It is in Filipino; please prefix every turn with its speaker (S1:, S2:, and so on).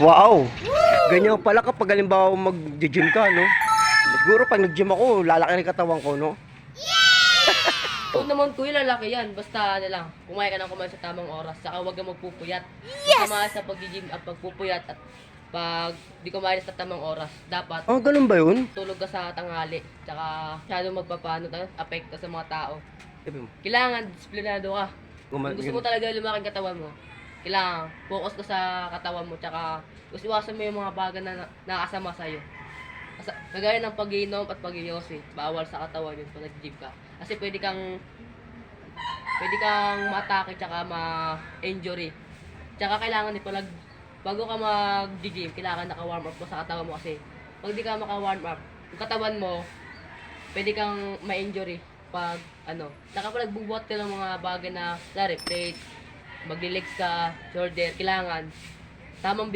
S1: Wow! Ganyan pala kapag halimbawa mag-gym ka, no? Siguro pag nag-gym ako, lalaki rin katawan ko, no?
S2: Oo naman kuya, lalaki yan. Basta ano lang, kumain ka ng kumain sa tamang oras. Saka huwag kang magpupuyat. Yes! Sama sa pag-gym at pagpupuyat at pag di kumain sa tamang oras, dapat
S1: Ah, ganun ba yun?
S2: tulog ka sa tanghali. Tsaka masyadong magpapano tayo, apekto sa mga tao.
S1: Sabi mo,
S2: Kailangan disiplinado ka.
S1: guma-
S2: Kung gusto mo talaga lumaki ang katawan mo, kailangan focus ka sa katawan mo. Tsaka iwasan mo yung mga bagay na nakasama sa'yo. Kagaya ng pag-iinom at pag-iyosi, bawal sa katawan yun kung nag-gym ka. Kasi pwede kang ma-atake tsaka ma-injury. Tsaka kailangan bago ka mag-gym, kailangan naka-warm up mo sa katawan mo kasi pag di ka maka-warm up, yung katawan mo, pwede kang ma-injury pag Tsaka pag nagbubuhat ka ng mga bagay na, plate, magli-legs ka, shoulder, kailangan tamang